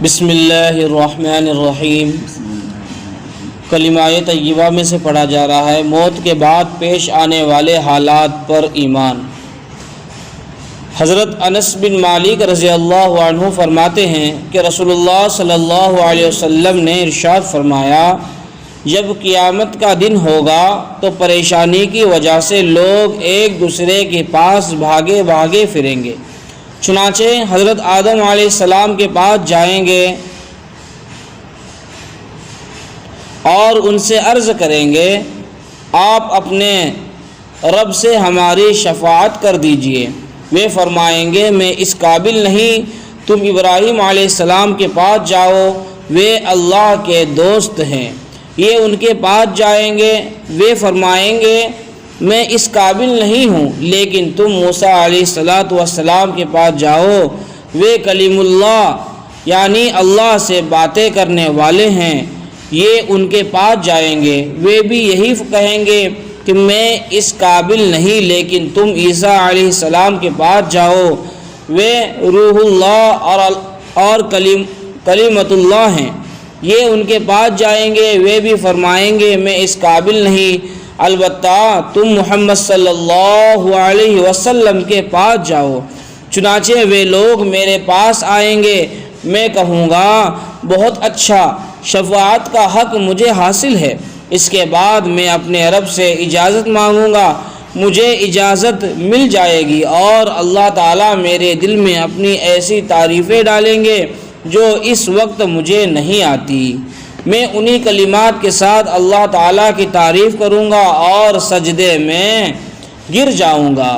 بسم اللہ الرحمن الرحیم۔ کلمہ طیبہ میں سے پڑھا جا رہا ہے موت کے بعد پیش آنے والے حالات پر ایمان۔ حضرت انس بن مالک رضی اللہ عنہ فرماتے ہیں کہ رسول اللہ صلی اللہ علیہ وسلم نے ارشاد فرمایا، جب قیامت کا دن ہوگا تو پریشانی کی وجہ سے لوگ ایک دوسرے کے پاس بھاگے بھاگے پھریں گے، چنانچہ حضرت آدم علیہ السلام کے پاس جائیں گے اور ان سے عرض کریں گے، آپ اپنے رب سے ہماری شفاعت کر دیجئے۔ وہ فرمائیں گے، میں اس قابل نہیں، تم ابراہیم علیہ السلام کے پاس جاؤ، وہ اللہ کے دوست ہیں۔ یہ ان کے پاس جائیں گے، وہ فرمائیں گے، میں اس قابل نہیں ہوں، لیکن تم موسیٰ علیہ السلام کے پاس جاؤ، وہ کلیم اللہ یعنی اللہ سے باتیں کرنے والے ہیں۔ یہ ان کے پاس جائیں گے، وہ بھی یہی کہیں گے کہ میں اس قابل نہیں، لیکن تم عیسیٰ علیہ السلام کے پاس جاؤ، وہ روح اللہ اور کلیمت اللہ ہیں۔ یہ ان کے پاس جائیں گے، وہ بھی فرمائیں گے، میں اس قابل نہیں، البتہ تم محمد صلی اللہ علیہ وسلم کے پاس جاؤ۔ چنانچہ وہ لوگ میرے پاس آئیں گے، میں کہوں گا، بہت اچھا، شفاعت کا حق مجھے حاصل ہے۔ اس کے بعد میں اپنے رب سے اجازت مانگوں گا، مجھے اجازت مل جائے گی، اور اللہ تعالیٰ میرے دل میں اپنی ایسی تعریفیں ڈالیں گے جو اس وقت مجھے نہیں آتی۔ میں انہی کلمات کے ساتھ اللہ تعالیٰ کی تعریف کروں گا اور سجدے میں گر جاؤں گا۔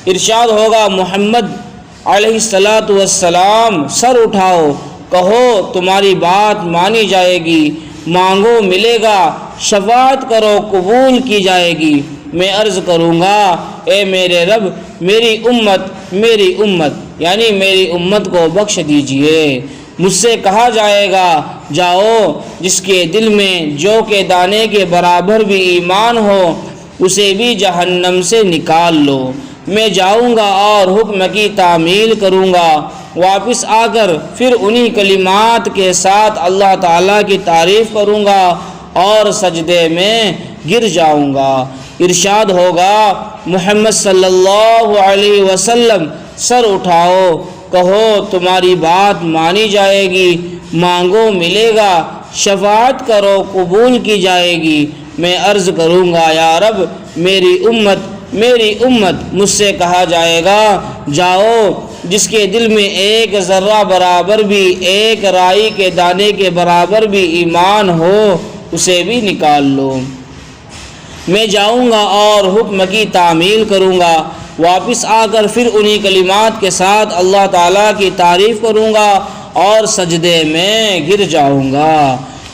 ارشاد ہوگا، محمد علیہ السلام، سر اٹھاؤ، کہو تمہاری بات مانی جائے گی، مانگو ملے گا، شفاعت کرو قبول کی جائے گی۔ میں عرض کروں گا، اے میرے رب، میری امت یعنی میری امت کو بخش دیجئے۔ مجھ سے کہا جائے گا، جاؤ، جس کے دل میں جو کے دانے کے برابر بھی ایمان ہو، اسے بھی جہنم سے نکال لو۔ میں جاؤں گا اور حکم کی تعمیل کروں گا، واپس آ کر پھر انہی کلمات کے ساتھ اللہ تعالیٰ کی تعریف کروں گا اور سجدے میں گر جاؤں گا۔ ارشاد ہوگا، محمد صلی اللہ علیہ وسلم، سر اٹھاؤ، کہو تمہاری بات مانی جائے گی، مانگو ملے گا، شفاعت کرو قبول کی جائے گی۔ میں عرض کروں گا، یا رب، میری امت۔ مجھ سے کہا جائے گا، جاؤ، جس کے دل میں ایک ذرہ برابر بھی، ایک رائی کے دانے کے برابر بھی ایمان ہو، اسے بھی نکال لو۔ میں جاؤں گا اور حکم کی تعمیل کروں گا، واپس آ کر پھر انہی کلمات کے ساتھ اللہ تعالیٰ کی تعریف کروں گا اور سجدے میں گر جاؤں گا۔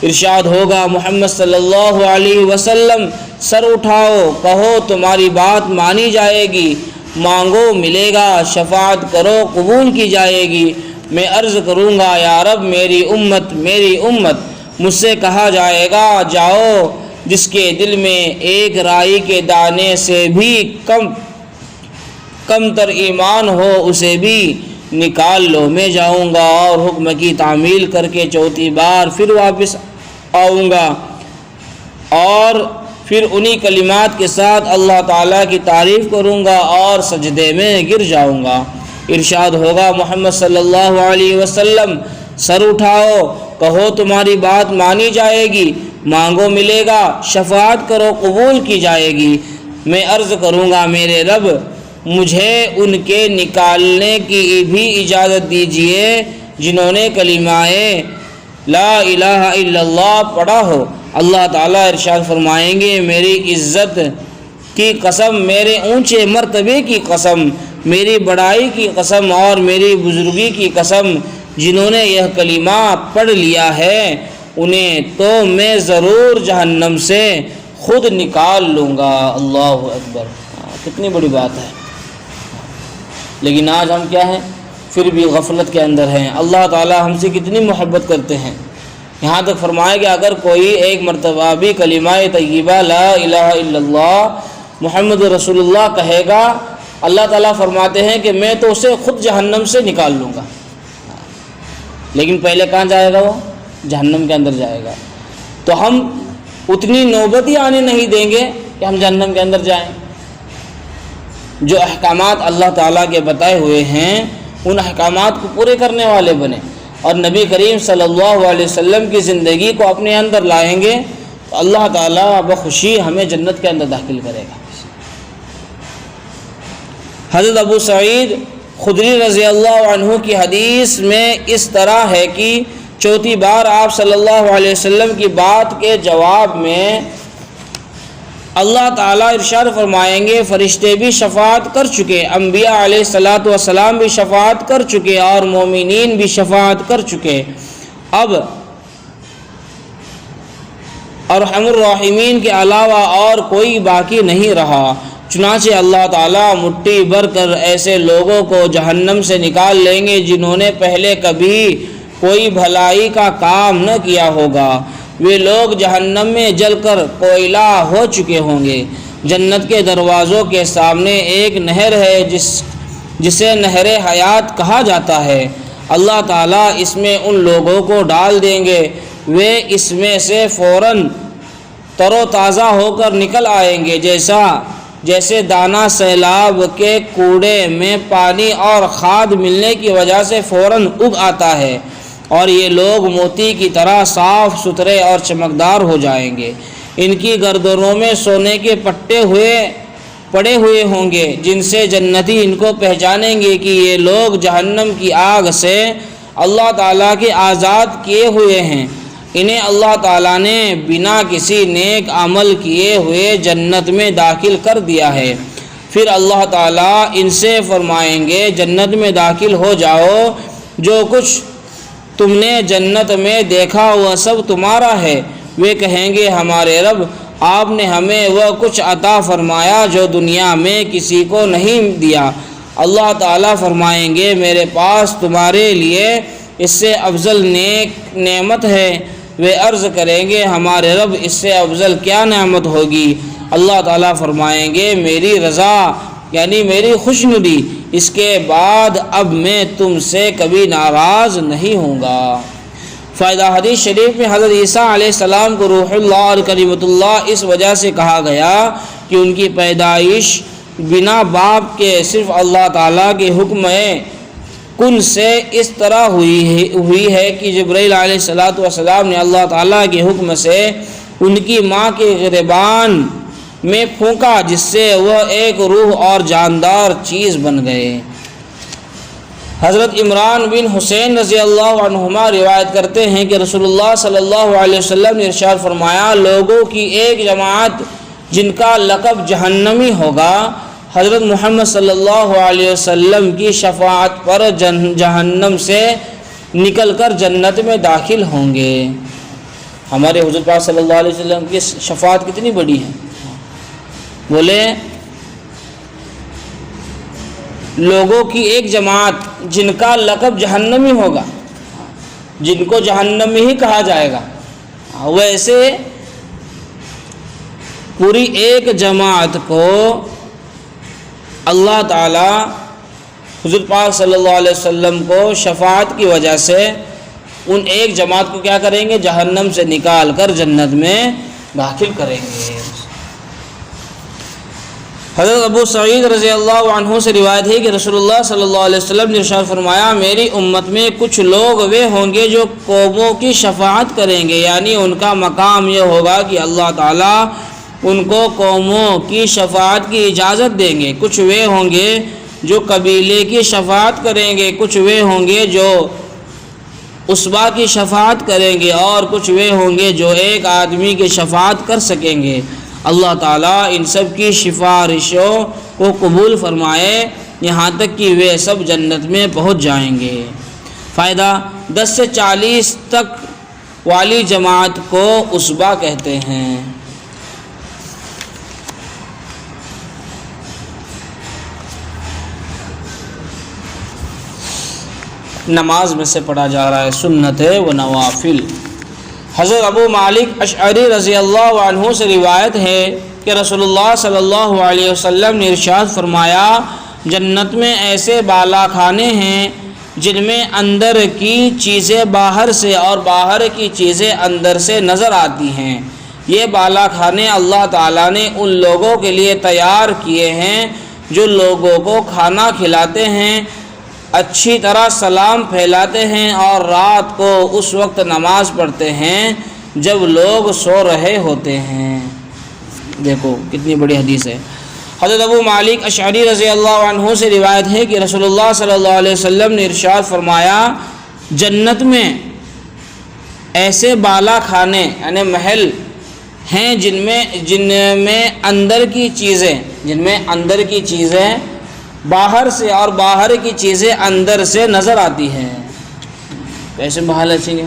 ارشاد ہوگا، محمد صلی اللہ علیہ وسلم، سر اٹھاؤ، کہو تمہاری بات مانی جائے گی، مانگو ملے گا، شفاعت کرو قبول کی جائے گی۔ میں عرض کروں گا، یا رب، میری امت۔ مجھ سے کہا جائے گا، جاؤ، جس کے دل میں ایک رائی کے دانے سے بھی کم تر ایمان ہو، اسے بھی نکال لو۔ میں جاؤں گا اور حکم کی تعمیل کر کے چوتھی بار پھر واپس آؤں گا اور پھر انہی کلمات کے ساتھ اللہ تعالیٰ کی تعریف کروں گا اور سجدے میں گر جاؤں گا۔ ارشاد ہوگا، محمد صلی اللہ علیہ وسلم، سر اٹھاؤ، کہو تمہاری بات مانی جائے گی، مانگو ملے گا، شفاعت کرو قبول کی جائے گی۔ میں عرض کروں گا، میرے رب، مجھے ان کے نکالنے کی بھی اجازت دیجیے جنہوں نے کلمہ لا الہ الا اللہ پڑھا ہو۔ اللہ تعالیٰ ارشاد فرمائیں گے، میری عزت کی قسم، میرے اونچے مرتبے کی قسم، میری بڑائی کی قسم اور میری بزرگی کی قسم، جنہوں نے یہ کلمہ پڑھ لیا ہے، انہیں تو میں ضرور جہنم سے خود نکال لوں گا۔ اللہ اکبر، کتنی بڑی بات ہے۔ لیکن آج ہم کیا ہیں؟ پھر بھی غفلت کے اندر ہیں۔ اللہ تعالیٰ ہم سے کتنی محبت کرتے ہیں، یہاں تک فرمایا کہ اگر کوئی ایک مرتبہ بھی کلمہ طیبہ لا الہ الا اللہ محمد رسول اللہ کہے گا، اللہ تعالیٰ فرماتے ہیں کہ میں تو اسے خود جہنم سے نکال لوں گا۔ لیکن پہلے کہاں جائے گا؟ وہ جہنم کے اندر جائے گا۔ تو ہم اتنی نوبت ہی آنے نہیں دیں گے کہ ہم جہنم کے اندر جائیں۔ جو احکامات اللہ تعالیٰ کے بتائے ہوئے ہیں ان احکامات کو پورے کرنے والے بنیں اور نبی کریم صلی اللہ علیہ وسلم کی زندگی کو اپنے اندر لائیں گے تو اللہ تعالیٰ بخوشی ہمیں جنت کے اندر داخل کرے گا۔ حضرت ابو سعید خدری رضی اللہ عنہ کی حدیث میں اس طرح ہے کہ چوتھی بار آپ صلی اللہ علیہ وسلم کی بات کے جواب میں اللہ تعالیٰ ارشاد فرمائیں گے فرشتے بھی شفاعت کر چکے، انبیاء علیہ الصلاۃ والسلام بھی شفاعت کر چکے اور مومنین بھی شفاعت کر چکے، اب ارحم الراحمین کے علاوہ اور کوئی باقی نہیں رہا۔ چنانچہ اللہ تعالیٰ مٹھی بھر کر ایسے لوگوں کو جہنم سے نکال لیں گے جنہوں نے پہلے کبھی کوئی بھلائی کا کام نہ کیا ہوگا۔ وہ لوگ جہنم میں جل کر کوئلہ ہو چکے ہوں گے۔ جنت کے دروازوں کے سامنے ایک نہر ہے جسے نہر حیات کہا جاتا ہے۔ اللہ تعالیٰ اس میں ان لوگوں کو ڈال دیں گے، وہ اس میں سے فوراً تر و تازہ ہو کر نکل آئیں گے، جیسے دانہ سیلاب کے کوڑے میں پانی اور کھاد ملنے کی وجہ سے فوراً اگ آتا ہے، اور یہ لوگ موتی کی طرح صاف ستھرے اور چمکدار ہو جائیں گے۔ ان کی گردنوں میں سونے کے پڑے ہوئے ہوں گے، جن سے جنتی ان کو پہچانیں گے کہ یہ لوگ جہنم کی آگ سے اللہ تعالیٰ کے آزاد کیے ہوئے ہیں۔ انہیں اللہ تعالیٰ نے بنا کسی نیک عمل کیے ہوئے جنت میں داخل کر دیا ہے۔ پھر اللہ تعالیٰ ان سے فرمائیں گے جنت میں داخل ہو جاؤ، جو کچھ تم نے جنت میں دیکھا وہ سب تمہارا ہے۔ وہ کہیں گے ہمارے رب، آپ نے ہمیں وہ کچھ عطا فرمایا جو دنیا میں کسی کو نہیں دیا۔ اللہ تعالیٰ فرمائیں گے میرے پاس تمہارے لیے اس سے افضل نیک نعمت ہے۔ وہ عرض کریں گے ہمارے رب اس سے افضل کیا نعمت ہوگی؟ اللہ تعالیٰ فرمائیں گے میری رضا، یعنی میری خوشنودی، اس کے بعد اب میں تم سے کبھی ناراض نہیں ہوں گا۔ فائدہ حدیث شریف میں حضرت عیسیٰ علیہ السلام کو روح اللہ اور کلمۃ اللہ اس وجہ سے کہا گیا کہ ان کی پیدائش بنا باپ کے صرف اللہ تعالیٰ کے حکم کن سے اس طرح ہوئی ہے کہ جبرائیل علیہ الصلاۃ والسلام نے اللہ تعالیٰ کے حکم سے ان کی ماں کے گریبان میں پھونکا، جس سے وہ ایک روح اور جاندار چیز بن گئے۔ حضرت عمران بن حسین رضی اللہ عنہما روایت کرتے ہیں کہ رسول اللہ صلی اللہ علیہ وسلم نے ارشاد فرمایا لوگوں کی ایک جماعت جن کا لقب جہنمی ہوگا حضرت محمد صلی اللہ علیہ وسلم کی شفاعت پر جہنم سے نکل کر جنت میں داخل ہوں گے۔ ہمارے حضور پاک صلی اللہ علیہ وسلم کی شفاعت کتنی بڑی ہے؟ بولے لوگوں کی ایک جماعت جن کا لقب جہنمی ہوگا، جن کو جہنمی ہی کہا جائے گا، ویسے پوری ایک جماعت کو اللہ تعالیٰ حضور پاک صلی اللہ علیہ وسلم کو شفاعت کی وجہ سے ان ایک جماعت کو کیا کریں گے؟ جہنم سے نکال کر جنت میں داخل کریں گے۔ حضرت ابو سعید رضی اللہ عنہ سے روایت ہے کہ رسول اللہ صلی اللہ علیہ وسلم نے ارشاد فرمایا میری امت میں کچھ لوگ وہ ہوں گے جو قوموں کی شفاعت کریں گے، یعنی ان کا مقام یہ ہوگا کہ اللہ تعالیٰ ان کو قوموں کی شفاعت کی اجازت دیں گے۔ کچھ وہ ہوں گے جو قبیلے کی شفاعت کریں گے، کچھ وہ ہوں گے جو اسبا کی شفاعت کریں گے، اور کچھ وہ ہوں گے جو ایک آدمی کی شفاعت کر سکیں گے۔ اللہ تعالیٰ ان سب کی سفارشوں کو قبول فرمائے یہاں تک کہ وہ سب جنت میں پہنچ جائیں گے۔ فائدہ 10 سے 40 تک والی جماعت کو اسبا کہتے ہیں۔ نماز میں سے پڑھا جا رہا ہے سنت و نوافل۔ حضرت ابو مالک اشعری رضی اللہ عنہ سے روایت ہے کہ رسول اللہ صلی اللہ علیہ وسلم نے ارشاد فرمایا جنت میں ایسے بالا خانے ہیں جن میں اندر کی چیزیں باہر سے اور باہر کی چیزیں اندر سے نظر آتی ہیں۔ یہ بالا خانے اللہ تعالیٰ نے ان لوگوں کے لیے تیار کیے ہیں جو لوگوں کو کھانا کھلاتے ہیں، اچھی طرح سلام پھیلاتے ہیں اور رات کو اس وقت نماز پڑھتے ہیں جب لوگ سو رہے ہوتے ہیں۔ دیکھو کتنی بڑی حدیث ہے۔ حضرت ابو مالک اشعری رضی اللہ عنہ سے روایت ہے کہ رسول اللہ صلی اللہ علیہ وسلم نے ارشاد فرمایا، جنت میں ایسے بالا خانے یعنی محل ہیں جن میں اندر کی چیزیں باہر سے اور باہر کی چیزیں اندر سے نظر آتی ہیں۔ کیسے محل اچھے گے؟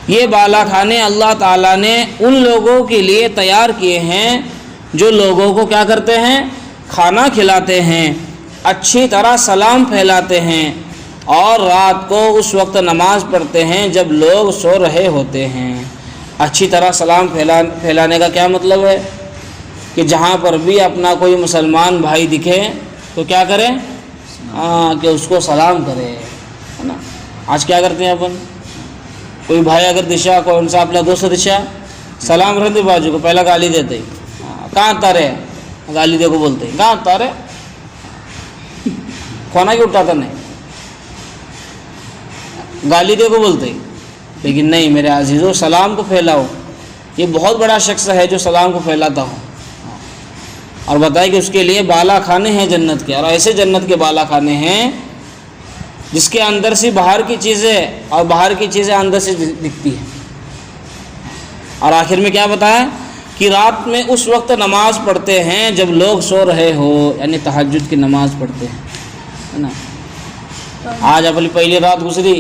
یہ بالا خانے اللہ تعالیٰ نے ان لوگوں کے لیے تیار کیے ہیں جو لوگوں کو کیا کرتے ہیں؟ کھانا کھلاتے ہیں، اچھی طرح سلام پھیلاتے ہیں اور رات کو اس وقت نماز پڑھتے ہیں جب لوگ سو رہے ہوتے ہیں۔ اچھی طرح سلام پھیلانے کا کیا مطلب ہے؟ کہ جہاں پر بھی اپنا کوئی مسلمان بھائی دکھے تو کیا کرے؟ کہ اس کو سلام کرے، ہے نا۔ آج کیا کرتے ہیں اپن؟ کوئی بھائی اگر دشا کون سا اپنا دوست دشا سلام رہتے باجو کو پہلا گالی دیتے ہی، کہاں تارے گالی دے کو بولتے ہیں، کہاں تارے کھونا کیوں اٹھاتا نہیں، گالی دے کو بولتے ہی۔ لیکن نہیں میرے عزیزو، سلام کو پھیلاؤ۔ یہ بہت بڑا شخص ہے جو سلام کو پھیلاتا ہو، اور بتائے کہ اس کے لیے بالا خانے ہیں جنت کے، اور ایسے جنت کے بالا خانے ہیں جس کے اندر سے باہر کی چیزیں اور باہر کی چیزیں اندر سے دکھتی ہیں۔ اور آخر میں کیا بتایا کہ رات میں اس وقت نماز پڑھتے ہیں جب لوگ سو رہے ہو، یعنی تہجد کی نماز پڑھتے ہیں، ہے نا۔ آج اپنی پہلی رات گزری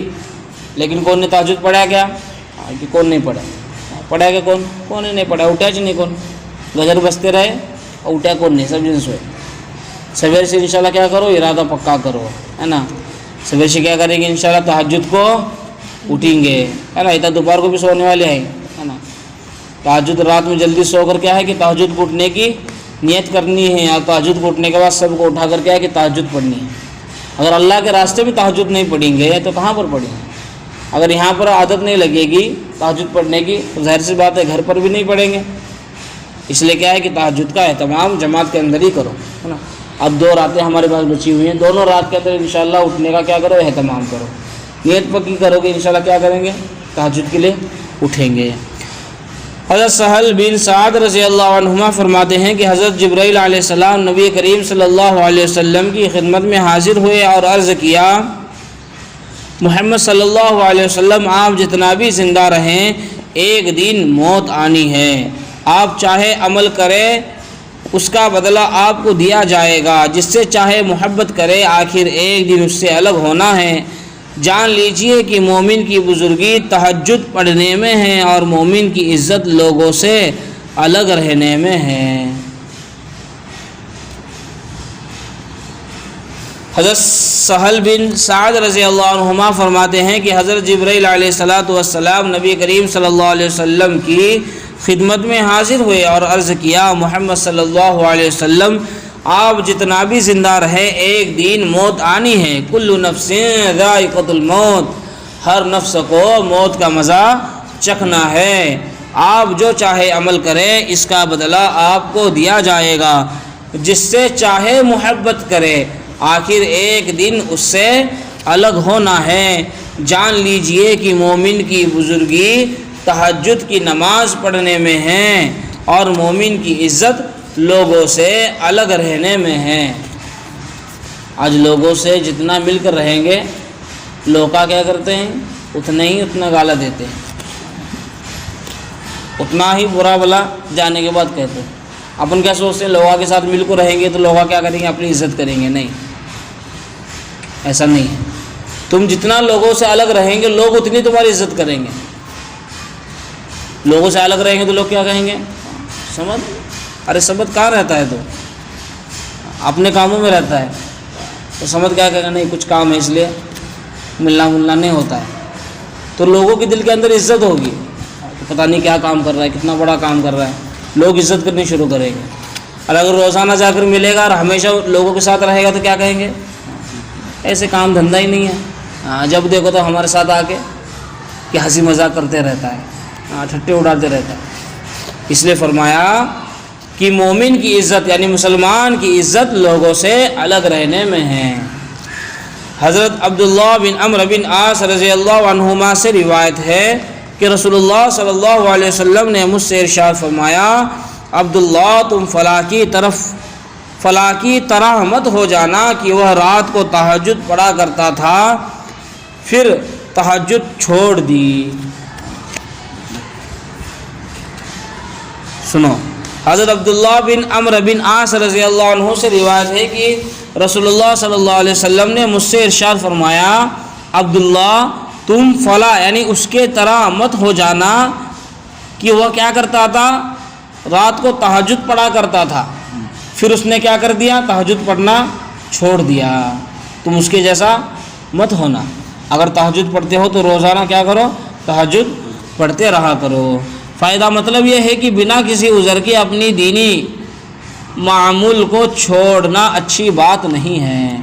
لیکن کون نے تہجد پڑھا کیا؟ کہ کون نہیں پڑھا؟ پڑھا کہ کون نہیں پڑھا؟ اٹھا چ نہیں کون؟ گجر بستے رہے اور اٹھا کون نہیں، سب جن سوئے۔ سویر سے انشاءاللہ کیا کرو؟ ارادہ پکا کرو، ہے نا۔ سویر سے کیا کریں گے؟ انشاءاللہ تہجد کو اٹھیں گے، ہے نا۔ اتنا دوپہر کو بھی سونے والے ہیں، ہے نا۔ تہجد رات میں جلدی سو کر کیا ہے کہ تہجد کو اٹھنے کی نیت کرنی ہے، اور تہجد کو اٹھنے کے بعد سب کو اٹھا کر کیا ہے کہ تہجد پڑھنی ہے۔ اگر اللہ کے راستے میں تہجد نہیں پڑھیں گے تو کہاں پر پڑھیں گے؟ اگر یہاں پر عادت نہیں لگے گی تہجد پڑھنے کی تو ظاہر سی بات ہے گھر پر بھی نہیں پڑھیں گے۔ اس لیے کیا ہے کہ تہجد کا اہتمام جماعت کے اندر ہی کرو، ہے نا۔ اب 2 راتیں ہمارے پاس بچی ہوئی ہیں، دونوں رات کے اندر انشاءاللہ اٹھنے کا کیا کرو؟ اہتمام کرو، نیت پکی کرو گے انشاءاللہ کیا کریں گے؟ تہجد کے لیے اٹھیں گے۔ حضرت سہل بن سعد رضی اللہ عنہما فرماتے ہیں کہ حضرت جبرائیل علیہ السلام نبی کریم صلی اللہ علیہ وسلم کی خدمت میں حاضر ہوئے اور عرض کیا، محمد صلی اللہ علیہ وسلم آپ جتنا بھی زندہ رہیں ایک دن موت آنی ہے، آپ چاہے عمل کریں اس کا بدلہ آپ کو دیا جائے گا، جس سے چاہے محبت کرے آخر ایک دن اس سے الگ ہونا ہے۔ جان لیجئے کہ مومن کی بزرگی تہجد پڑھنے میں ہے اور مومن کی عزت لوگوں سے الگ رہنے میں ہے۔ حضرت سہل بن سعد رضی اللہ عنہما فرماتے ہیں کہ حضرت جبرائیل علیہ السلام نبی کریم صلی اللہ علیہ وسلم کی خدمت میں حاضر ہوئے اور عرض کیا، محمد صلی اللہ علیہ وسلم آپ جتنا بھی زندہ رہے ایک دن موت آنی ہے، کل نفس ذائقۃ الموت، ہر نفس کو موت کا مزہ چکھنا ہے، آپ جو چاہے عمل کریں اس کا بدلہ آپ کو دیا جائے گا، جس سے چاہے محبت کرے آخر ایک دن اس سے الگ ہونا ہے۔ جان لیجئے کہ مومن کی بزرگی تہجد کی نماز پڑھنے میں ہے اور مومن کی عزت لوگوں سے الگ رہنے میں ہے۔ آج لوگوں سے جتنا مل کر رہیں گے لوگ کیا کرتے ہیں؟ اتنا گالا دیتے ہیں، اتنا ہی برا بلا جانے کے بعد کہتے ہیں۔ اپن کیا سوچتے ہیں؟ لوگوں کے ساتھ مل کر رہیں گے تو لوگ کیا کریں گے؟ اپنی عزت کریں گے۔ نہیں، ایسا نہیں ہے۔ تم جتنا لوگوں سے الگ رہیں گے لوگ اتنی تمہاری عزت کریں گے۔ لوگوں سے الگ رہیں گے تو لوگ کیا کہیں گے؟ سمجھ، ارے سمجھ کہاں رہتا ہے؟ تو اپنے کاموں میں رہتا ہے تو سمجھ کیا کہے گا؟ نہیں کچھ کام ہے اس لیے ملنا نہیں ہوتا ہے۔ تو لوگوں کے دل کے اندر عزت ہوگی، پتہ نہیں کیا کام کر رہا ہے، کتنا بڑا کام کر رہا ہے، لوگ عزت کرنی شروع کریں گے۔ اور اگر روزانہ جا کر ملے گا اور ہمیشہ لوگوں کے ساتھ رہے گا تو کیا کہیں گے؟ ایسے کام دھندہ ہی نہیں ہے، جب دیکھو تو ہمارے ساتھ آ کے کہ ہنسی مذاق کرتے رہتا ہے، ٹھٹے اڑاتے رہتا ہے۔ اس لیے فرمایا کہ مومن کی عزت یعنی مسلمان کی عزت لوگوں سے الگ رہنے میں ہے۔ حضرت عبداللہ بن عمرو بن عاص رضی اللہ عنہما سے روایت ہے کہ رسول اللہ صلی اللہ علیہ وسلم نے مجھ سے ارشاد فرمایا، عبداللہ تم فلاں کی طرح مت ہو جانا کہ وہ رات کو تہجد پڑھا کرتا تھا پھر تہجد چھوڑ دی۔ سنو، حضرت عبداللہ بن عمرو بن عاص رضی اللہ عنہ سے روایت ہے کہ رسول اللہ صلی اللہ علیہ وسلم نے مجھ سے ارشاد فرمایا، عبداللہ تم فلاں یعنی اس کے طرح مت ہو جانا کہ وہ کیا کرتا تھا، رات کو تہجد پڑھا کرتا تھا پھر اس نے کیا کر دیا، تہجد پڑھنا چھوڑ دیا۔ تم اس کے جیسا مت ہونا، اگر تہجد پڑھتے ہو تو روزانہ کیا کرو، تہجد پڑھتے رہا کرو۔ فائدہ مطلب یہ ہے کہ بنا کسی عذر کے اپنی دینی معمول کو چھوڑنا اچھی بات نہیں ہے۔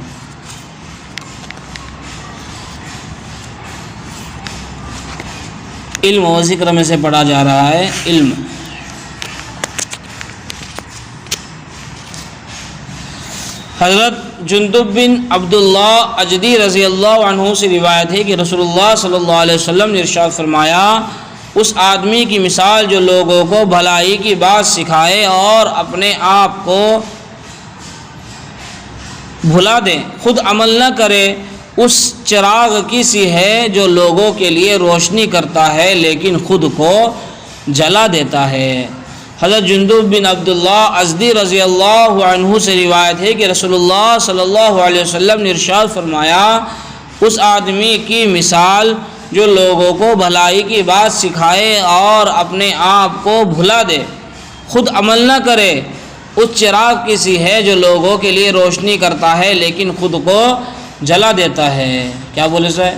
علم و ذکر میں سے پڑھا جا رہا ہے علم۔ حضرت جندب بن عبداللہ اجدی رضی اللہ عنہ سے روایت ہے کہ رسول اللہ صلی اللہ علیہ وسلم نے ارشاد فرمایا، اس آدمی کی مثال جو لوگوں کو بھلائی کی بات سکھائے اور اپنے آپ کو بھلا دے، خود عمل نہ کرے، اس چراغ کی سی ہے جو لوگوں کے لیے روشنی کرتا ہے لیکن خود کو جلا دیتا ہے۔ حضرت جندب بن عبداللہ ازدی رضی اللہ عنہ سے روایت ہے کہ رسول اللہ صلی اللہ علیہ وسلم نے ارشاد فرمایا، اس آدمی کی مثال جو لوگوں کو بھلائی کی بات سکھائے اور اپنے آپ کو بھلا دے، خود عمل نہ کرے، اس چراغ کی سی ہے جو لوگوں کے لیے روشنی کرتا ہے لیکن خود کو جلا دیتا ہے۔ کیا بولے سو ہے؟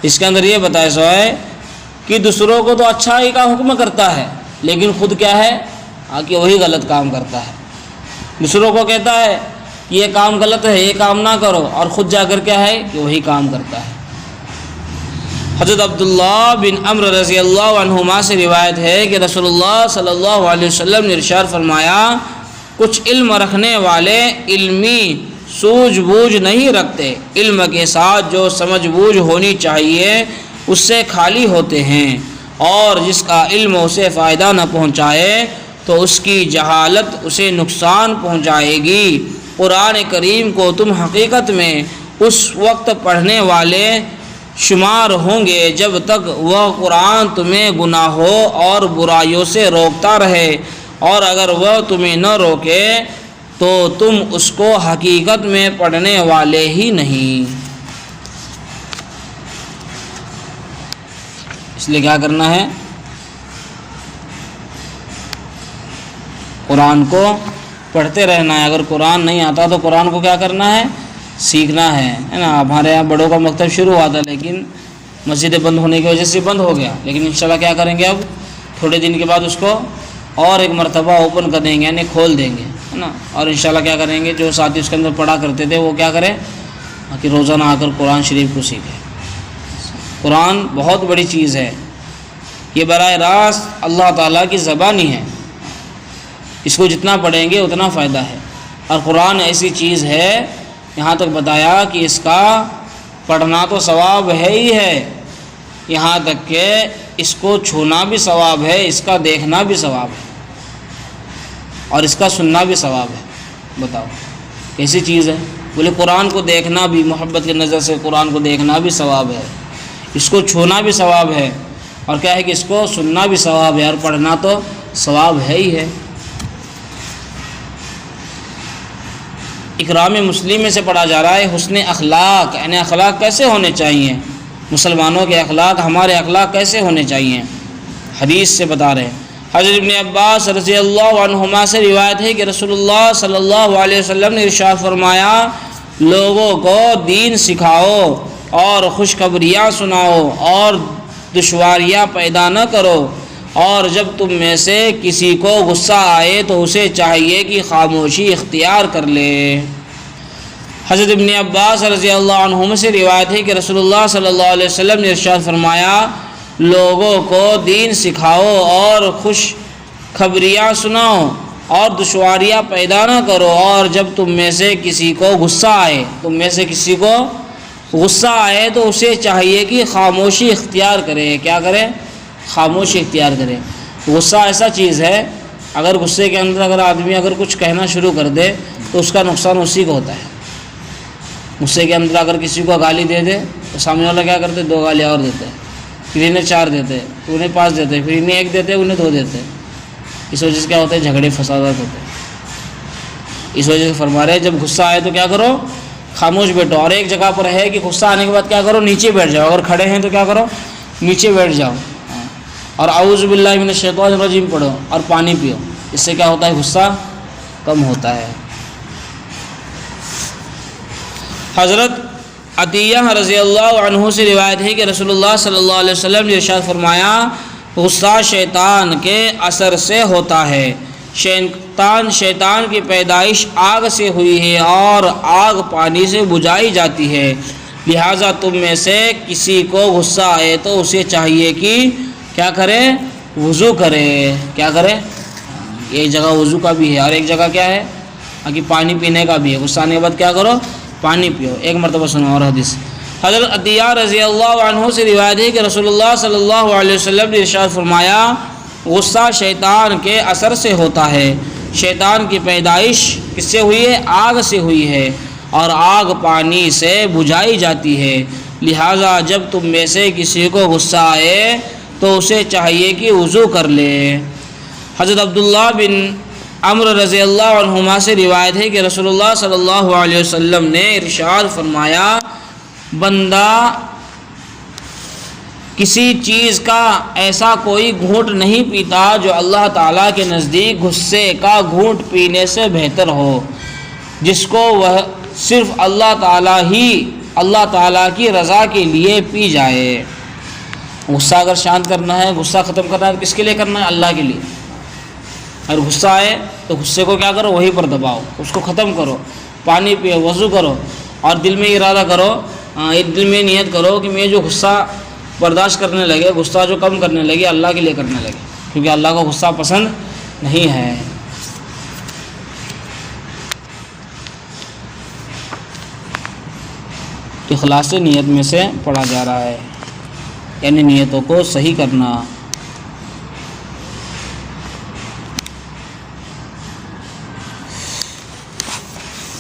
اس کے اندر یہ بتایا سو ہے کہ دوسروں کو تو اچھائی کا حکم کرتا ہے لیکن خود کیا ہے کہ وہی غلط کام کرتا ہے۔ دوسروں کو کہتا ہے کہ یہ کام غلط ہے، یہ کام نہ کرو، اور خود جا کر کیا ہے کہ وہی کام کرتا ہے۔ حضرت عبداللہ بن عمرو رضی اللہ عنہما سے روایت ہے کہ رسول اللہ صلی اللہ علیہ وسلم نے ارشاد فرمایا، کچھ علم رکھنے والے علمی سوجھ بوجھ نہیں رکھتے، علم کے ساتھ جو سمجھ بوجھ ہونی چاہیے اس سے خالی ہوتے ہیں، اور جس کا علم اسے فائدہ نہ پہنچائے تو اس کی جہالت اسے نقصان پہنچائے گی۔ قرآن کریم کو تم حقیقت میں اس وقت پڑھنے والے شمار ہوں گے جب تک وہ قرآن تمہیں گناہوں اور برائیوں سے روکتا رہے، اور اگر وہ تمہیں نہ روکے تو تم اس کو حقیقت میں پڑھنے والے ہی نہیں۔ اس لیے کیا کرنا ہے، قرآن کو پڑھتے رہنا ہے۔ اگر قرآن نہیں آتا تو قرآن کو کیا کرنا ہے، سیکھنا ہے نا۔ ہمارے یہاں بڑوں کا مکتب شروع ہوا تھا لیکن مسجدیں بند ہونے کی وجہ سے بند ہو گیا، لیکن انشاءاللہ کیا کریں گے، اب تھوڑے دن کے بعد اس کو اور ایک مرتبہ اوپن کر دیں گے، یعنی کھول دیں گے، ہے نا۔ اور انشاءاللہ کیا کریں گے، جو ساتھی اس کے اندر پڑھا کرتے تھے وہ کیا کریں کہ روزانہ آ کر قرآن شریف کو سیکھیں۔ قرآن بہت بڑی چیز ہے، یہ براہ راست اللہ تعالیٰ کی زبانی ہے، اس کو جتنا پڑھیں گے اتنا فائدہ ہے۔ اور قرآن ایسی چیز ہے، یہاں تک بتایا کہ اس کا پڑھنا تو ثواب ہے ہی ہے، یہاں تک کہ اس کو چھونا بھی ثواب ہے، اس کا دیکھنا بھی ثواب ہے، اور اس کا سننا بھی ثواب ہے۔ بتاؤ کیسی چیز ہے؟ بولے قرآن کو دیکھنا بھی، محبت کی نظر سے قرآن کو دیکھنا بھی ثواب ہے، اس کو چھونا بھی ثواب ہے، اور کیا ہے کہ اس کو سننا بھی ثواب ہے، اور پڑھنا تو ثواب ہے ہی ہے۔ اکرام مسلم میں سے پڑھا جا رہا ہے حسن اخلاق، یعنی اخلاق کیسے ہونے چاہیے، مسلمانوں کے اخلاق، ہمارے اخلاق کیسے ہونے چاہیے، حدیث سے بتا رہے ہیں۔ حضرت ابن عباس رضی اللہ عنہما سے روایت ہے کہ رسول اللہ صلی اللہ علیہ وسلم نے ارشاد فرمایا، لوگوں کو دین سکھاؤ اور خوشخبریاں سناؤ اور دشواریاں پیدا نہ کرو، اور جب تم میں سے کسی کو غصہ آئے تو اسے چاہیے کہ خاموشی اختیار کر لے۔ حضرت ابن عباس رضی اللہ عنہما سے روایت ہے کہ رسول اللہ صلی اللہ علیہ وسلم نے ارشاد فرمایا، لوگوں کو دین سکھاؤ اور خوش خبریاں سناؤ اور دشواریاں پیدا نہ کرو، اور جب تم میں سے کسی کو غصہ آئے تو اسے چاہیے کہ خاموشی اختیار کرے۔ کیا کرے؟ خاموشی اختیار کرے۔ غصہ ایسا چیز ہے، اگر غصے کے اندر اگر آدمی کچھ کہنا شروع کر دے تو اس کا نقصان اسی کو ہوتا ہے۔ غصے کے اندر اگر کسی کو گالی دے دے تو سامنے والا کیا کرتے؟ 2 گالیاں اور دیتے، پھر انہیں 4 دیتے، پھر انہیں 5 دیتے، پھر انہیں 1 دیتے، انہیں 2 دیتے۔ اس وجہ سے کیا ہوتا ہے؟ جھگڑے فسادات ہوتے ہیں۔ اس وجہ سے فرما رہے ہیں جب غصہ آئے تو کیا کرو؟ خاموش بیٹھو۔ اور ایک جگہ پر ہے کہ غصہ آنے کے بعد کیا کرو؟ نیچے بیٹھ جاؤ۔ اگر کھڑے ہیں تو کیا کرو؟ نیچے بیٹھ جاؤ اور اعوذ باللہ من الشیطان الرجیم پڑھو اور پانی پیو۔ اس سے کیا ہوتا ہے؟ غصہ کم ہوتا ہے۔ حضرت عطیہ رضی اللہ عنہ سے روایت ہے کہ رسول اللہ صلی اللہ علیہ وسلم نے ارشاد فرمایا، غصہ شیطان کے اثر سے ہوتا ہے۔ شیطان کی پیدائش آگ سے ہوئی ہے اور آگ پانی سے بجھائی جاتی ہے، لہٰذا تم میں سے کسی کو غصہ آئے تو اسے چاہیے کہ کیا کرے؟ وضو کرے۔ کیا کرے؟ ایک جگہ وضو کا بھی ہے اور ایک جگہ کیا ہے کہ پانی پینے کا بھی ہے۔ غصہ آنے کے بعد کیا کرو؟ پانی پیو۔ ایک مرتبہ سنو اور حدیث۔ حضرت عطیہ رضی اللہ عنہ سے روایت ہے کہ رسول اللہ صلی اللہ علیہ وسلم نے ارشاد فرمایا، غصہ شیطان کے اثر سے ہوتا ہے۔ شیطان کی پیدائش کس سے ہوئی ہے؟ آگ سے ہوئی ہے اور آگ پانی سے بجھائی جاتی ہے، لہٰذا جب تم میں سے کسی کو غصہ آئے تو اسے چاہیے کہ وضو کر لے۔ حضرت عبداللہ بن عمرو رضی اللہ عنہما سے روایت ہے کہ رسول اللہ صلی اللہ علیہ وسلم نے ارشاد فرمایا، بندہ کسی چیز کا ایسا کوئی گھونٹ نہیں پیتا جو اللہ تعالیٰ کے نزدیک غصے کا گھونٹ پینے سے بہتر ہو، جس کو وہ صرف اللہ تعالیٰ کی رضا کے لیے پی جائے۔ غصہ اگر شانت کرنا ہے، غصہ ختم کرنا ہے تو کس کے لیے کرنا ہے؟ اللہ کے لیے۔ اگر غصہ آئے تو غصے کو کیا کرو؟ وہیں پر دباؤ، اس کو ختم کرو، پانی پیو، وضو کرو اور دل میں ارادہ کرو، دل میں نیت کرو کہ میں جو غصہ برداشت کرنے لگے، غصہ جو کم کرنے لگے، اللہ کے لیے کرنے لگے، کیونکہ اللہ کو غصہ پسند نہیں ہے۔ اخلاص نیت میں سے پڑھا جا رہا ہے، یعنی نیتوں کو صحیح کرنا۔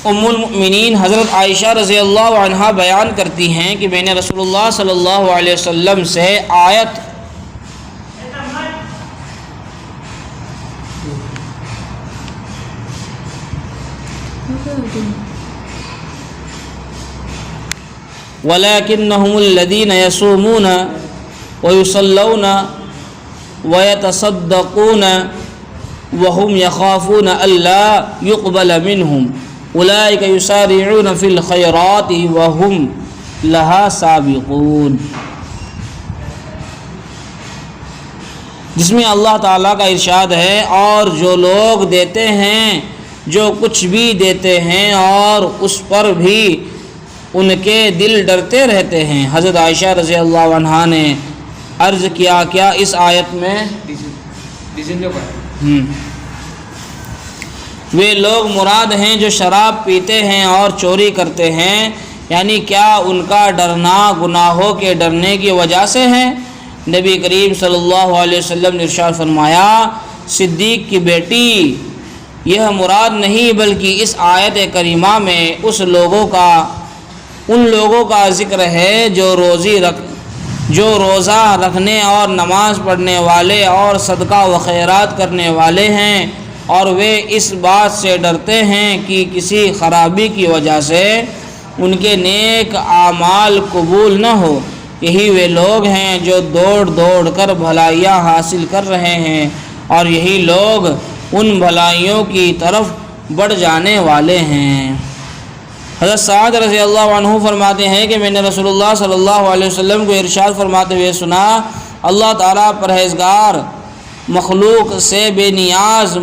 ام المؤمنین حضرت عائشہ رضی اللہ عنہا بیان کرتی ہیں کہ میں نے رسول اللہ صلی اللہ علیہ وسلم سے آیت وَلَكِنَّهُمُ الَّذِينَ يَصُومُونَ وَيُصَلُّونَ وَيَتَصَدَّقُونَ وَهُمْ يَخَافُونَ أَلَّا يُقْبَلَ مِنْهُمْ أُولَٰئِكَ يُسَارِعُونَ فِي الْخَيْرَاتِ وَهُمْ لَهَا سَابِقُونَ، جس میں اللہ تعالیٰ کا ارشاد ہے، اور جو لوگ دیتے ہیں، جو کچھ بھی دیتے ہیں اور اس پر بھی ان کے دل ڈرتے رہتے ہیں۔ حضرت عائشہ رضی اللہ عنہا نے عرض کیا، کیا اس آیت میں وہ لوگ مراد ہیں جو شراب پیتے ہیں اور چوری کرتے ہیں، یعنی کیا ان کا ڈرنا گناہوں کے ڈرنے کی وجہ سے ہے؟ نبی کریم صلی اللہ علیہ وسلم نے ارشاد فرمایا، صدیق کی بیٹی، یہ مراد نہیں بلکہ اس آیت کریمہ میں ان لوگوں کا ذکر ہے جو روزہ رکھنے اور نماز پڑھنے والے اور صدقہ و خیرات کرنے والے ہیں، اور وہ اس بات سے ڈرتے ہیں کہ کسی خرابی کی وجہ سے ان کے نیک اعمال قبول نہ ہو۔ یہی وہ لوگ ہیں جو دوڑ کر بھلائیاں حاصل کر رہے ہیں، اور یہی لوگ ان بھلائیوں کی طرف بڑھ جانے والے ہیں۔ حضرت سعد رضی اللہ عنہ فرماتے ہیں کہ میں نے رسول اللہ صلی اللہ علیہ وسلم کو ارشاد فرماتے ہوئے سنا، اللہ تعالیٰ پرہیزگار مخلوق سے بے نیاز،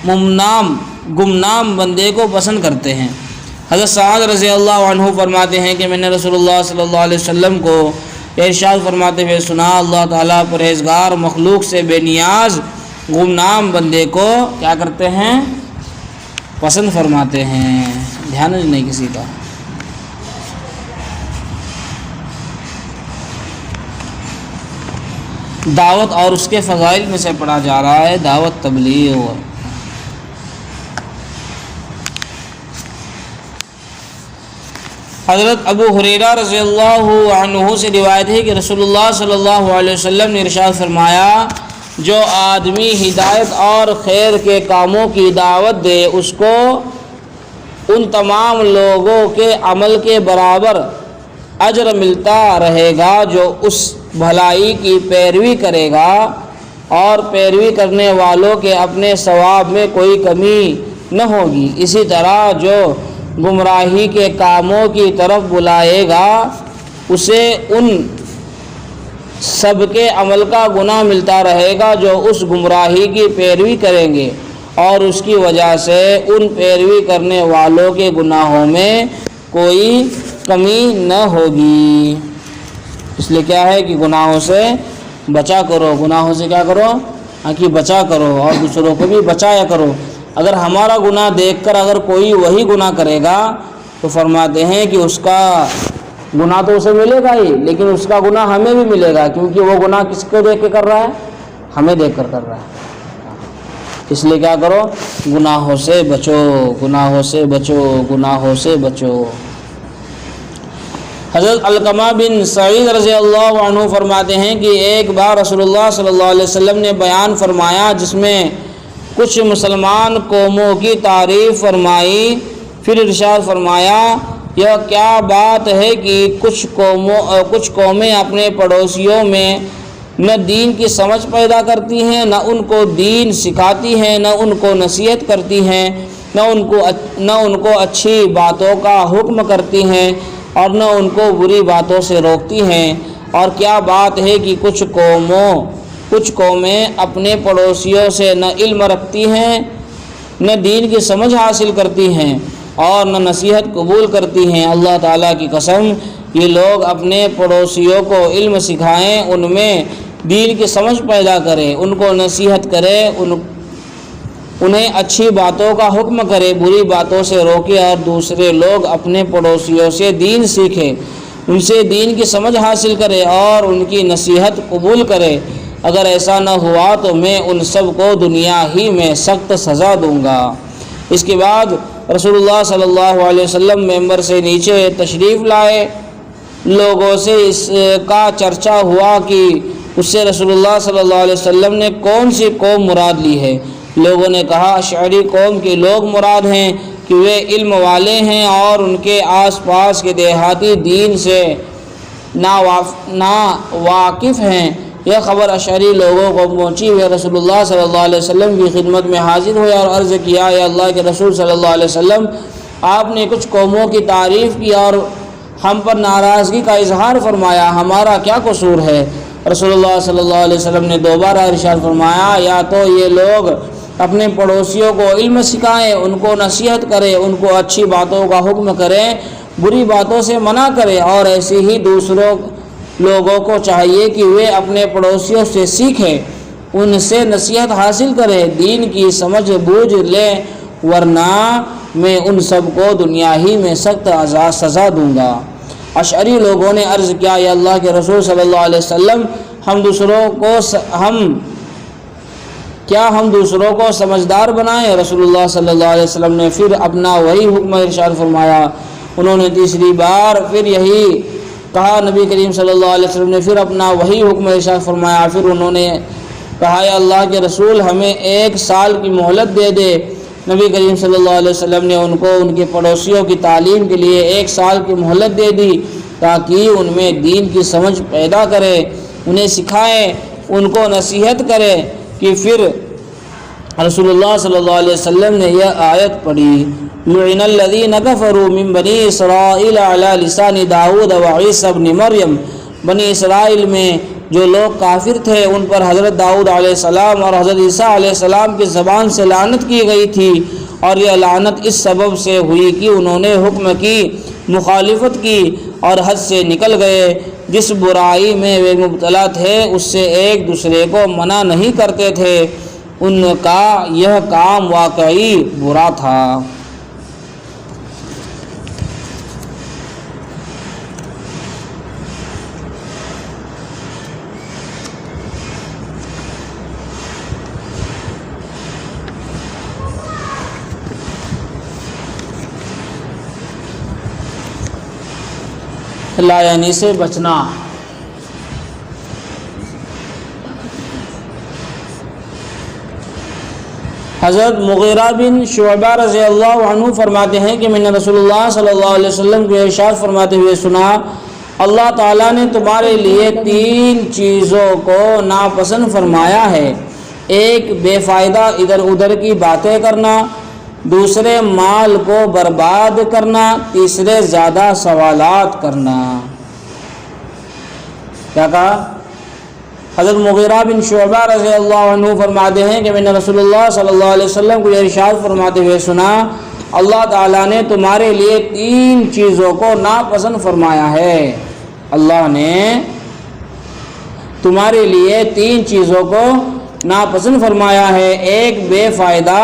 ممنام گمنام بندے کو پسند کرتے ہیں۔ حضرت سعد رضی اللہ عنہ فرماتے ہیں کہ میں نے رسول اللہ صلی اللہ علیہ وسلم کو ارشاد فرماتے ہوئے سنا، اللہ تعالیٰ پرہیزگار مخلوق سے بے نیاز گمنام بندے کو کیا کرتے ہیں؟ پسند فرماتے ہیں۔ دھیان نہیں کسی کا۔ دعوت اور اس کے فضائل میں سے پڑھا جا رہا ہے دعوت تبلیغ۔ حضرت ابو ہریرہ رضی اللہ عنہ سے روایت ہے کہ رسول اللہ صلی اللہ علیہ وسلم نے ارشاد فرمایا، جو آدمی ہدایت اور خیر کے کاموں کی دعوت دے اس کو ان تمام لوگوں کے عمل کے برابر اجر ملتا رہے گا جو اس بھلائی کی پیروی کرے گا، اور پیروی کرنے والوں کے اپنے ثواب میں کوئی کمی نہ ہوگی۔ اسی طرح جو گمراہی کے کاموں کی طرف بلائے گا اسے ان سب کے عمل کا گناہ ملتا رہے گا جو اس گمراہی کی پیروی کریں گے، اور اس کی وجہ سے ان پیروی کرنے والوں کے گناہوں میں کوئی کمی نہ ہوگی۔ اس لیے کیا ہے کہ گناہوں سے بچا کرو، گناہوں سے کیا کرو کہ بچا کرو، اور دوسروں کو بھی بچایا کرو۔ اگر ہمارا گناہ دیکھ کر اگر کوئی وہی گناہ کرے گا تو فرماتے ہیں کہ اس کا گناہ تو اسے ملے گا ہی، لیکن اس کا گناہ ہمیں بھی ملے گا، کیونکہ وہ گناہ کس کو دیکھ کے کر رہا ہے؟ ہمیں دیکھ کر کر رہا ہے۔ اس لیے کیا کرو؟ گناہوں سے بچو، گناہوں سے بچو، گناہوں سے بچو۔ حضرت علقمہ بن سعید رضی اللہ عنہ فرماتے ہیں کہ ایک بار رسول اللہ صلی اللہ علیہ وسلم نے بیان فرمایا جس میں کچھ مسلمان قوموں کی تعریف فرمائی، پھر ارشاد فرمایا، یہ کیا بات ہے کہ کچھ قومیں اپنے پڑوسیوں میں نہ دین کی سمجھ پیدا کرتی ہیں، نہ ان کو دین سکھاتی ہیں، نہ ان کو نصیحت کرتی ہیں، نہ ان کو اچھی باتوں کا حکم کرتی ہیں، اور نہ ان کو بری باتوں سے روکتی ہیں۔ اور کیا بات ہے کہ کچھ قومیں اپنے پڑوسیوں سے نہ علم رکھتی ہیں، نہ دین کی سمجھ حاصل کرتی ہیں، اور نہ نصیحت قبول کرتی ہیں۔ اللہ تعالیٰ کی قسم، یہ لوگ اپنے پڑوسیوں کو علم سکھائیں، ان میں دین کی سمجھ پیدا کریں، ان کو نصیحت کرے، انہیں اچھی باتوں کا حکم کرے، بری باتوں سے روکے، اور دوسرے لوگ اپنے پڑوسیوں سے دین سیکھیں، ان سے دین کی سمجھ حاصل کرے اور ان کی نصیحت قبول کرے۔ اگر ایسا نہ ہوا تو میں ان سب کو دنیا ہی میں سخت سزا دوں گا۔ اس کے بعد رسول اللہ صلی اللہ علیہ وسلم ممبر سے نیچے تشریف لائے، لوگوں سے اس کا چرچا ہوا کہ اس سے رسول اللہ صلی اللہ علیہ وسلم نے کون سی قوم مراد لی ہے۔ لوگوں نے کہا اشعری قوم کے لوگ مراد ہیں کہ وہ علم والے ہیں اور ان کے آس پاس کے دیہاتی دین سے نا واقف ہیں۔ یہ خبر اشعری لوگوں کو پہنچی، وہ رسول اللہ صلی اللہ علیہ وسلم کی خدمت میں حاضر ہوئے اور عرض کیا، اے اللہ کے رسول صلی اللہ علیہ وسلم، آپ نے کچھ قوموں کی تعریف کی اور ہم پر ناراضگی کا اظہار فرمایا، ہمارا کیا قصور ہے؟ رسول اللہ صلی اللہ علیہ وسلم نے دوبارہ ارشاد فرمایا، یا تو یہ لوگ اپنے پڑوسیوں کو علم سکھائیں، ان کو نصیحت کریں، ان کو اچھی باتوں کا حکم کریں، بری باتوں سے منع کریں، اور ایسے ہی دوسروں لوگوں کو چاہیے کہ وہ اپنے پڑوسیوں سے سیکھیں، ان سے نصیحت حاصل کریں، دین کی سمجھ بوجھ لیں، ورنہ میں ان سب کو دنیا ہی میں سخت سزا دوں گا۔ اشعری لوگوں نے عرض کیا، یا اللہ کے رسول صلی اللہ علیہ وسلم، ہم دوسروں کو سمجھدار بنائیں؟ رسول اللہ صلی اللہ علیہ وسلم نے پھر اپنا وہی حکم ارشاد فرمایا۔ انہوں نے تیسری بار پھر یہی کہا، نبی کریم صلی اللہ علیہ وسلم نے پھر اپنا وہی حکم ارشاد فرمایا۔ پھر انہوں نے کہا، یا اللہ کے رسول، ہمیں 1 سال کی مہلت دے دے۔ نبی کریم صلی اللہ علیہ وسلم نے ان کو ان کے پڑوسیوں کی تعلیم کے لیے 1 سال کی مہلت دے دی تاکہ ان میں دین کی سمجھ پیدا کرے، انہیں سکھائے، ان کو نصیحت کرے کہ پھر رسول اللہ صلی اللہ علیہ وسلم نے یہ آیت پڑھی، لعن الذین کفروا من بنی اسرائیل علی لسان داؤد وعیسی ابن مریم۔ بنی اسرائیل میں جو لوگ کافر تھے ان پر حضرت داؤد علیہ السلام اور حضرت عیسیٰ علیہ السلام کی زبان سے لعنت کی گئی تھی، اور یہ لعنت اس سبب سے ہوئی کہ انہوں نے حکم کی مخالفت کی اور حد سے نکل گئے۔ جس برائی میں وہ مبتلا تھے اس سے ایک دوسرے کو منع نہیں کرتے تھے، ان کا یہ کام واقعی برا تھا۔ لا یعنی سے بچنا۔ حضرت مغیرہ بن شعبہ رضی اللہ عنہ فرماتے ہیں کہ میں نے رسول اللہ صلی اللہ علیہ وسلم کو ارشاد فرماتے ہوئے سنا، اللہ تعالیٰ نے تمہارے لیے 3 چیزوں کو ناپسند فرمایا ہے، ایک بے فائدہ ادھر ادھر کی باتیں کرنا، دوسرے مال کو برباد کرنا، تیسرے زیادہ سوالات کرنا۔ کیا کہا؟ حضرت مغیرہ بن شعبہ رضی اللہ عنہ فرماتے ہیں کہ میں نے رسول اللہ صلی اللہ علیہ وسلم کو یہ ارشاد فرماتے ہوئے سنا، اللہ تعالیٰ نے تمہارے لیے 3 چیزوں کو ناپسند فرمایا ہے۔ اللہ نے تمہارے لیے 3 چیزوں کو ناپسند فرمایا ہے، ایک بے فائدہ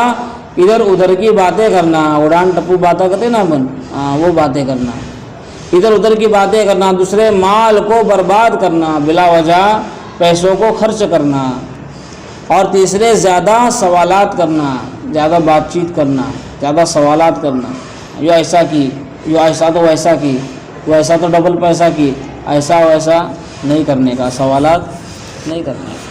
ادھر ادھر کی باتیں کرنا، اڑان ٹپو باتیں کرتے نا اپن، وہ باتیں کرنا، ادھر ادھر کی باتیں کرنا، دوسرے مال کو برباد کرنا، بلا وجہ پیسوں کو خرچ کرنا، اور تیسرے زیادہ سوالات کرنا، زیادہ بات چیت کرنا، زیادہ سوالات کرنا، یہ ایسا کی، یہ ایسا تو ویسا کی، وہ ایسا تو ڈبل پیسہ کی، ایسا ویسا نہیں کرنے کا، سوالات نہیں کرنے کا۔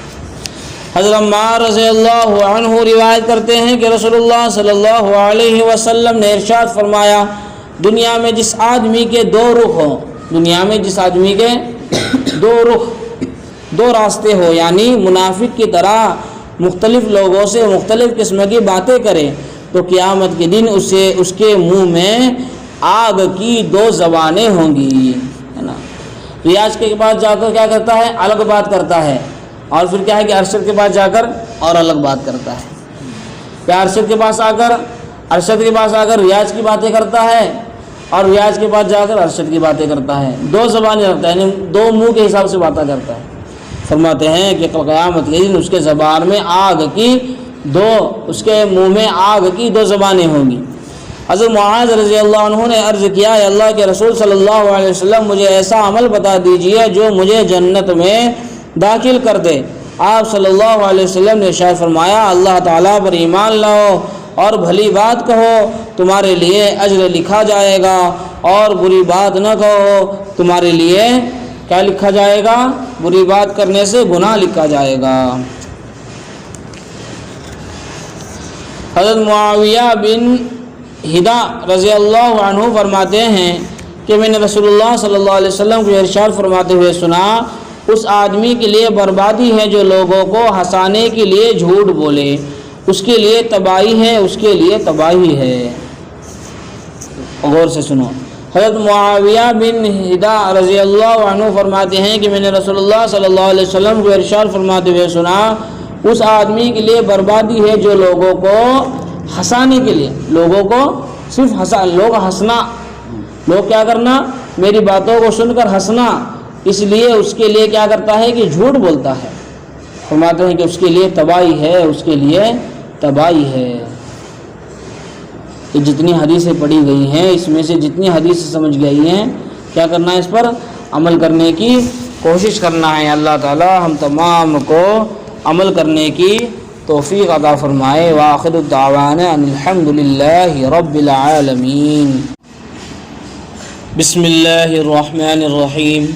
حضرت عمار رضی اللہ عنہ روایت کرتے ہیں کہ رسول اللہ صلی اللہ علیہ وسلم نے ارشاد فرمایا، دنیا میں جس آدمی کے 2 رخ ہوں، دنیا میں جس آدمی کے 2 رخ، 2 راستے ہو، یعنی منافق کی طرح مختلف لوگوں سے مختلف قسم کی باتیں کرے، تو قیامت کے دن اس کے منہ میں آگ کی 2 زبانیں ہوں گی، ہے نا۔ ریاض کے پاس جا کر کیا کرتا ہے؟ الگ بات کرتا ہے، اور پھر کیا ہے کہ ارشد کے پاس جا کر اور الگ بات کرتا ہے، یا ارشد کے پاس آ کر ریاض کی باتیں کرتا ہے، اور ریاض کے پاس جا کر ارشد کی باتیں کرتا ہے، 2 زبانیں رکھتا ہے، یعنی 2 منہ کے حساب سے باتیں کرتا ہے۔ فرماتے ہیں کہ قیامت کے دن اس کے زبان میں آگ کی 2، اس کے منہ میں آگ کی 2 زبانیں ہوں گی۔ حضرت معاذ رضی اللہ عنہ نے عرض کیا، اے اللہ کے رسول صلی اللہ علیہ وسلم، مجھے ایسا عمل بتا دیجئے جو مجھے جنت میں داخل کر دے۔ آپ صلی اللہ علیہ وسلم نے ارشاد فرمایا، اللہ تعالیٰ پر ایمان لاؤ اور بھلی بات کہو، تمہارے لیے اجر لکھا جائے گا، اور بری بات نہ کہو، تمہارے لیے کیا لکھا جائے گا؟ بری بات کرنے سے گناہ لکھا جائے گا۔ حضرت معاویہ بن ہدا رضی اللہ عنہ فرماتے ہیں کہ میں نے رسول اللہ صلی اللہ علیہ وسلم کو ارشاد فرماتے ہوئے سنا، اس آدمی کے لیے بربادی ہے جو لوگوں کو ہنسانے کے لیے جھوٹ بولے، اس کے لیے تباہی ہے، اس کے لیے تباہی ہے۔ غور سے سنو۔ حضرت معاویہ بن ہدا رضی اللہ عنہ فرماتے ہیں کہ میں نے رسول اللہ صلی اللہ علیہ وسلم کو ارشاد فرماتے ہوئے سنا، اس آدمی کے لیے بربادی ہے جو لوگوں کو ہنسانے کے لیے، لوگوں کو صرف لوگ ہنسنا، لوگ کیا کرنا؟ میری باتوں کو سن کر ہنسنا، اس لیے اس کے لیے کیا کرتا ہے کہ جھوٹ بولتا ہے۔ فرماتے ہیں کہ اس کے لیے تباہی ہے، اس کے لیے تباہی ہے۔ یہ جتنی حدیثیں پڑھی گئی ہیں، اس میں سے جتنی حدیثیں سمجھ گئی ہیں، کیا کرنا ہے؟ اس پر عمل کرنے کی کوشش کرنا ہے۔ اللہ تعالی ہم تمام کو عمل کرنے کی توفیق عطا فرمائے۔ وآخر الدعوانا ان الحمد للہ رب العالمین۔ بسم اللہ الرحمن الرحیم۔